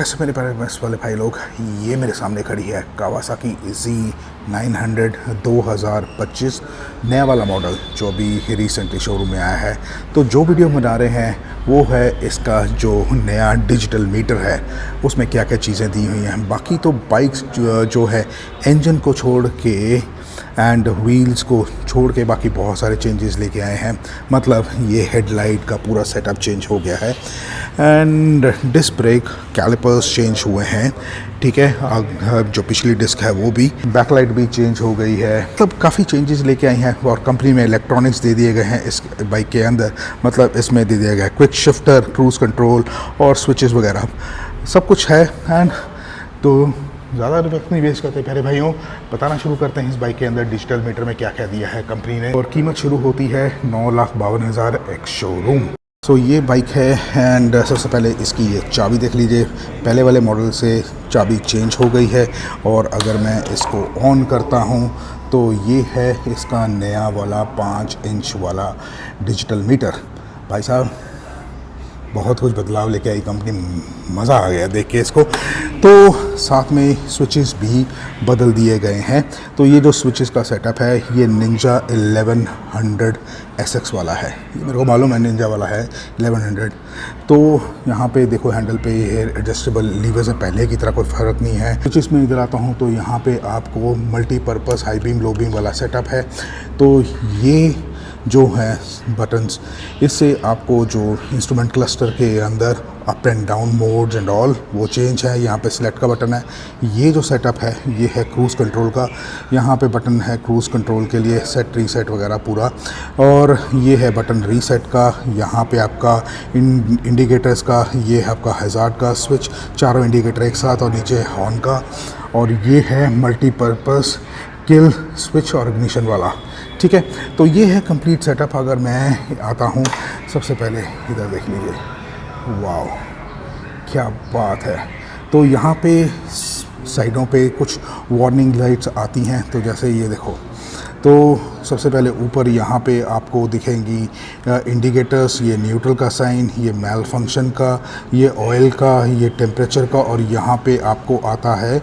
ऐसे मेरे प्यारे मैथ्स वाले भाई लोग, ये मेरे सामने खड़ी है कावासाकी Z900 2025 नया वाला मॉडल जो अभी रिसेंटली शोरूम में आया है। तो जो वीडियो हम बना रहे हैं वो है इसका जो नया डिजिटल मीटर है, उसमें क्या क्या चीज़ें दी हुई हैं। बाकी तो बाइक्स जो है इंजन को छोड़ के एंड व्हील्स को छोड़ के बाकी बहुत सारे चेंजेस लेके आए हैं। मतलब ये हेडलाइट का पूरा सेटअप चेंज हो गया है and disc brake calipers change हुए हैं, ठीक है। जो पिछली डिस्क है वो भी, बैकलाइट भी चेंज हो गई है। मतलब काफ़ी चेंजेस लेके आई हैं और कंपनी में इलेक्ट्रॉनिक्स दे दिए गए हैं इस बाइक के अंदर। मतलब इसमें दे दिया गया है क्विक शिफ्टर, क्रूज़ कंट्रोल और स्विचेस वगैरह सब कुछ है। एंड तो ज़्यादा वक्त नहीं वेस्ट करते प्यारे भाइयों, बताना शुरू करते हैं इस बाइक के अंदर डिजिटल मीटर में क्या क्या दिया है कंपनी ने। और कीमत शुरू होती है 9,52,000 एक्स शोरूम। सो ये बाइक है एंड सबसे पहले इसकी ये चाबी देख लीजिए। पहले वाले मॉडल से चाबी चेंज हो गई है और अगर मैं इसको ऑन करता हूँ तो ये है इसका नया वाला 5 इंच वाला डिजिटल मीटर। भाई साहब बहुत कुछ बदलाव लेके आई कंपनी, मज़ा आ गया देख के इसको। तो साथ में स्विचेस भी बदल दिए गए हैं। तो ये जो स्विचेस का सेटअप है ये निंजा 1100 SX वाला है। ये मेरे को मालूम है निंजा वाला है 1100। तो यहाँ पे देखो हैंडल पे ये एडजस्टेबल लीवर्स है, पहले की तरह कोई फ़र्क नहीं है। स्विचेस में इधर आता हूँ तो यहाँ पे आपको multipurpose high beam low beam वाला सेटअप है। तो ये जो है बटन्स, इससे आपको जो इंस्ट्रूमेंट क्लस्टर के अंदर up and down modes and all वो चेंज है। यहाँ पे सिलेक्ट का बटन है। ये जो सेटअप है ये है क्रूज़ कंट्रोल का। यहाँ पे बटन है क्रूज़ कंट्रोल के लिए, सेट रीसेट वगैरह पूरा। और ये है बटन रीसेट का। यहाँ पे आपका इंडिकेटर्स का, ये है आपका हैज़ार्ड का स्विच, चारों इंडिकेटर एक साथ, और नीचे हॉर्न का। और ये है मल्टीपर्पज़ किल स्विच और इग्निशन वाला, ठीक है। तो ये है कंप्लीट सेटअप। अगर मैं आता हूँ सबसे पहले इधर देख लीजिए, वाह क्या बात है। तो यहाँ पे साइडों पे कुछ वार्निंग लाइट्स आती हैं। तो जैसे ये देखो, तो सबसे पहले ऊपर यहाँ पे आपको दिखेंगी इंडिकेटर्स, ये न्यूट्रल का साइन, ये मेल फंक्शन का, ये ऑयल का, ये टेम्परेचर का, और यहाँ पे आपको आता है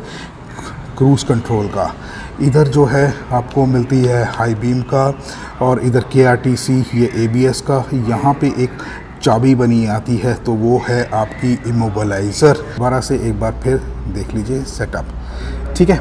क्रूज़ कंट्रोल का। इधर जो है आपको मिलती है हाई बीम का, और इधर KRTC, ये ABS का। यहाँ पे एक चाबी बनी आती है तो वो है आपकी इमोबलाइज़र। दोबारा से एक बार फिर देख लीजिए सेटअप, ठीक है।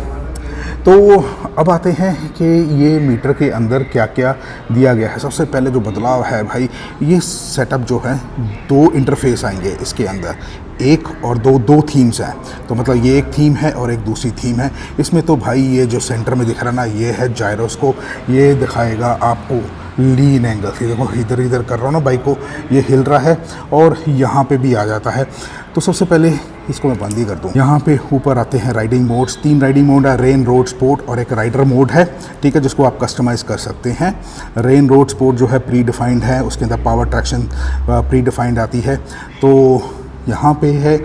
तो अब आते हैं कि ये मीटर के अंदर क्या क्या दिया गया है। सबसे पहले जो बदलाव है भाई, ये सेटअप जो है 2 इंटरफेस आएंगे इसके अंदर, एक और दो थीम्स हैं। तो मतलब ये एक थीम है और एक दूसरी थीम है इसमें। तो भाई ये जो सेंटर में दिख रहा ना, ये है जायरोस्कोप। ये दिखाएगा आपको लीन एंगल। ये देखो इधर इधर कर रहा हूँ ना बाइक को, ये हिल रहा है और यहाँ पे भी आ जाता है। तो सबसे पहले इसको मैं बंद ही कर दूँ। यहाँ पे ऊपर आते हैं राइडिंग मोड्स। 3 राइडिंग मोड है, रेन, रोड, स्पोर्ट और एक राइडर मोड है, ठीक है, जिसको आप कस्टमाइज़ कर सकते हैं। रेन रोड स्पोर्ट जो है प्री डिफाइंड है, उसके अंदर पावर ट्रैक्शन प्री डिफाइंड आती है। तो यहाँ पे है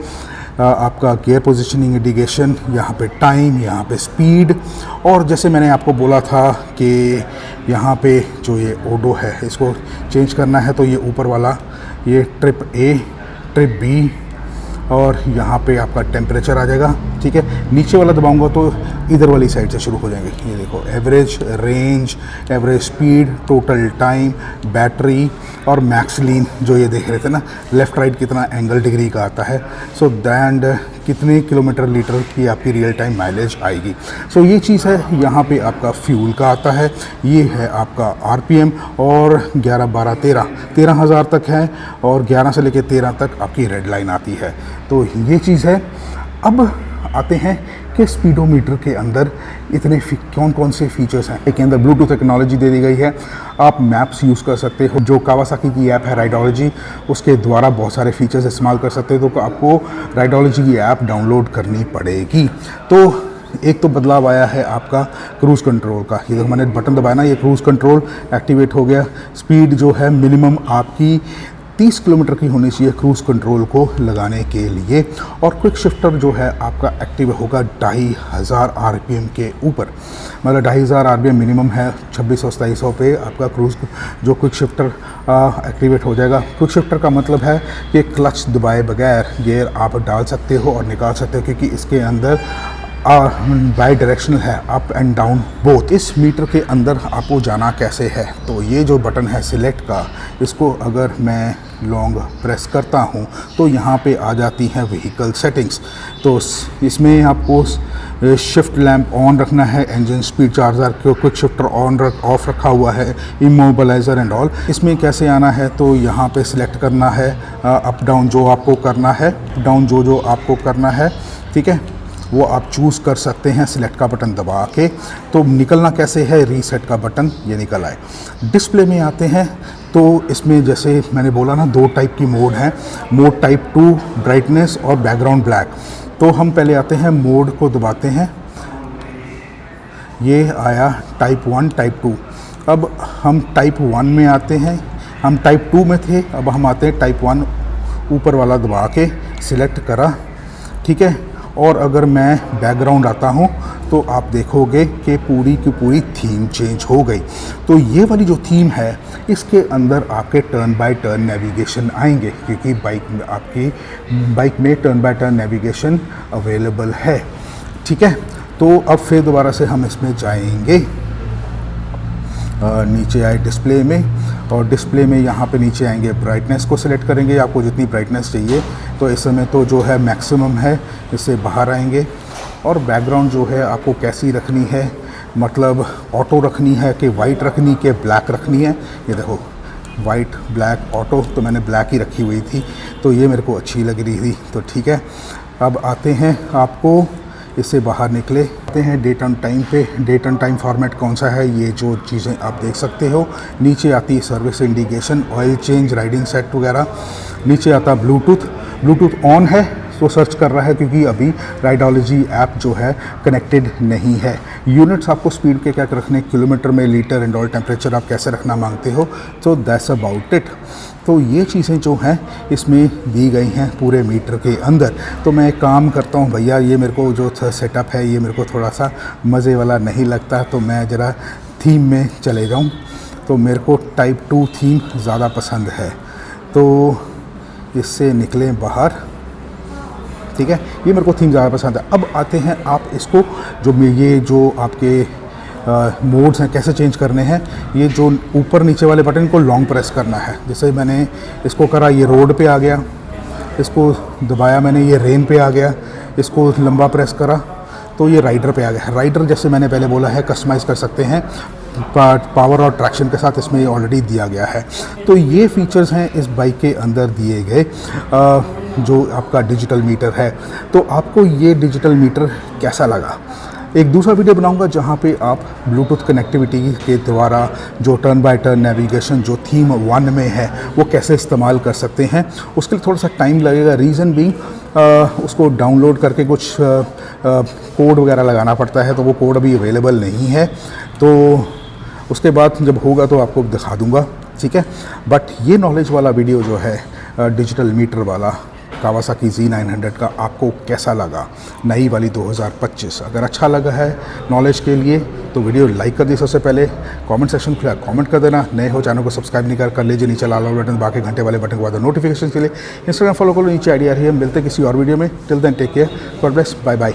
आपका गियर पोजीशनिंग इंडिकेशन, यहाँ पे टाइम, यहाँ पे स्पीड। और जैसे मैंने आपको बोला था कि यहाँ पे जो ये ओडो है इसको चेंज करना है, तो ये ऊपर वाला ये ट्रिप A, ट्रिप B, और यहाँ पे आपका टेम्परेचर आ जाएगा, ठीक है। नीचे वाला दबाऊंगा तो इधर वाली साइड से शुरू हो जाएंगे। ये देखो average range, average speed, total time, battery और मैक्स लीन जो ये देख रहे थे ना, लेफ़्ट राइट कितना एंगल डिग्री का आता है। सो दैंड कितने किलोमीटर लीटर की आपकी रियल टाइम माइलेज आएगी। सो ये चीज़ है। यहाँ पे आपका फ्यूल का आता है, ये है आपका RPM, और 11, 12, 13,000 तक है, और 11 से लेकर 13 तक आपकी रेड लाइन आती है। तो ये चीज़ है। अब आते हैं कि स्पीडोमीटर के अंदर इतने कौन से फीचर्स हैं। एक के अंदर ब्लूटूथ टेक्नोलॉजी दे दी गई है, आप मैप्स यूज़ कर सकते हो। जो कावासाकी की ऐप है राइडोलॉजी, उसके द्वारा बहुत सारे फीचर्स इस्तेमाल कर सकते हो। तो आपको राइडोलॉजी की ऐप डाउनलोड करनी पड़ेगी। तो एक तो बदलाव आया है आपका क्रूज़ कंट्रोल का। ये मैंने बटन दबाया ना, ये क्रूज़ कंट्रोल एक्टिवेट हो गया। स्पीड जो है मिनिमम आपकी 30 किलोमीटर की होनी चाहिए क्रूज़ कंट्रोल को लगाने के लिए। और क्विक शिफ्टर जो है आपका एक्टिव होगा 2500 RPM के ऊपर, मतलब 2500 RPM मिनिमम है। 2600-2700 पे आपका क्रूज़ जो क्विक शिफ्टर एक्टिवेट हो जाएगा। क्विक शिफ्टर का मतलब है कि क्लच दबाए बगैर गियर आप डाल सकते हो और निकाल सकते हो, क्योंकि इसके अंदर बाई डायरेक्शनल है, अप एंड डाउन बोथ। इस मीटर के अंदर आपको जाना कैसे है, तो ये जो बटन है सिलेक्ट का, इसको अगर मैं लॉन्ग प्रेस करता हूँ तो यहाँ पे आ जाती है व्हीकल सेटिंग्स। तो इसमें आपको शिफ्ट लैंप ऑन रखना है, इंजन स्पीड चार्जर को क्विक शिफ्टर ऑफ रखा हुआ है, इमोबिलाइज़र एंड ऑल। इसमें कैसे आना है, तो यहाँ पे सिलेक्ट करना है अप डाउन जो आपको करना है, डाउन जो आपको करना है, ठीक है, वो आप चूज़ कर सकते हैं सिलेक्ट का बटन दबा के। तो निकलना कैसे है, रीसेट का बटन ये निकल आए। डिस्प्ले में आते हैं तो इसमें जैसे मैंने बोला ना, 2 टाइप की मोड हैं, मोड टाइप 2 ब्राइटनेस और बैकग्राउंड ब्लैक। तो हम पहले आते हैं मोड को दबाते हैं, ये आया टाइप 1 टाइप 2। अब हम टाइप 1 में आते हैं, हम टाइप 2 में थे, अब हम आते हैं टाइप 1, ऊपर वाला दबा के सिलेक्ट करा, ठीक है। और अगर मैं बैकग्राउंड आता हूँ तो आप देखोगे कि पूरी की पूरी थीम चेंज हो गई। तो ये वाली जो थीम है, इसके अंदर आपके टर्न बाय टर्न नेविगेशन आएंगे, क्योंकि आपकी बाइक में turn by turn navigation available है, ठीक है। तो अब फिर दोबारा से हम इसमें जाएंगे, नीचे आए डिस्प्ले में, और डिस्प्ले में यहाँ पे नीचे आएंगे, ब्राइटनेस को सिलेक्ट करेंगे, आपको जितनी ब्राइटनेस चाहिए। तो इस समय तो जो है मैक्सिमम है, इससे बाहर आएंगे। और बैकग्राउंड जो है आपको कैसी रखनी है, मतलब ऑटो रखनी है कि वाइट रखनी कि ब्लैक रखनी है। ये देखो वाइट ब्लैक ऑटो, तो मैंने ब्लैक ही रखी हुई थी, तो ये मेरे को अच्छी लग रही थी, तो ठीक है। अब आते हैं, आपको इससे बाहर निकले, आते हैं डेट एंड टाइम पे। डेट एंड टाइम फॉर्मेट कौन सा है, ये जो चीज़ें आप देख सकते हो। नीचे आती है service indication, oil change, riding set वगैरह। नीचे आता ब्लूटूथ ऑन है तो सर्च कर रहा है, क्योंकि अभी राइडोलॉजी ऐप जो है कनेक्टेड नहीं है। यूनिट्स आपको स्पीड के क्या रखने, किलोमीटर में, लीटर एंड ऑल, टेम्परेचर आप कैसे रखना मांगते हो, तो दैट्स अबाउट इट। तो ये चीज़ें जो हैं इसमें दी गई हैं पूरे मीटर के अंदर। तो मैं एक काम करता हूँ भैया, ये मेरे को जो सेटअप है ये मेरे को थोड़ा सा मज़े वाला नहीं लगता, तो मैं ज़रा थीम में चले जाऊँ। तो मेरे को टाइप 2 थीम ज़्यादा पसंद है, तो इससे निकलें बाहर, ठीक है। ये मेरे को थीम ज़्यादा पसंद है। अब आते हैं आप इसको, ये जो आपके मोड्स हैं कैसे चेंज करने हैं। ये जो ऊपर नीचे वाले बटन को लॉन्ग प्रेस करना है। जैसे मैंने इसको करा, ये रोड पे आ गया, इसको दबाया मैंने, ये रेन पे आ गया, इसको लंबा प्रेस करा तो ये राइडर पे आ गया। राइडर जैसे मैंने पहले बोला है कस्टमाइज़ कर सकते हैं पावर और ट्रैक्शन के साथ, इसमें ऑलरेडी दिया गया है। तो ये फीचर्स हैं इस बाइक के अंदर दिए गए, जो आपका डिजिटल मीटर है। तो आपको ये डिजिटल मीटर कैसा लगा, एक दूसरा वीडियो बनाऊंगा जहां पे आप ब्लूटूथ कनेक्टिविटी के द्वारा जो टर्न बाय टर्न नेविगेशन जो थीम 1 में है वो कैसे इस्तेमाल कर सकते हैं। उसके लिए थोड़ा सा टाइम लगेगा, रीज़न बीइंग उसको डाउनलोड करके कुछ कोड वगैरह लगाना पड़ता है, तो वो कोड अभी अवेलेबल नहीं है। तो उसके बाद जब होगा तो आपको दिखा दूंगा, ठीक है। बट ये नॉलेज वाला वीडियो जो है डिजिटल मीटर वाला कावासाकी Z900 का आपको कैसा लगा, नई वाली 2025। अगर अच्छा लगा है नॉलेज के लिए तो वीडियो लाइक कर दी, सबसे पहले कमेंट सेक्शन खुला कमेंट कर देना। नए हो चैनल को सब्सक्राइब नहीं कर लीजिए, नीचे लाल वाला बटन, बाकी घंटे वाले बटन के बाद नोटिफिकेशन के लिए इंस्टाग्राम फॉलो करो, नीचे आईडी आ रही है। मिलते हैं किसी और वीडियो में, till then take care, God bless, bye bye.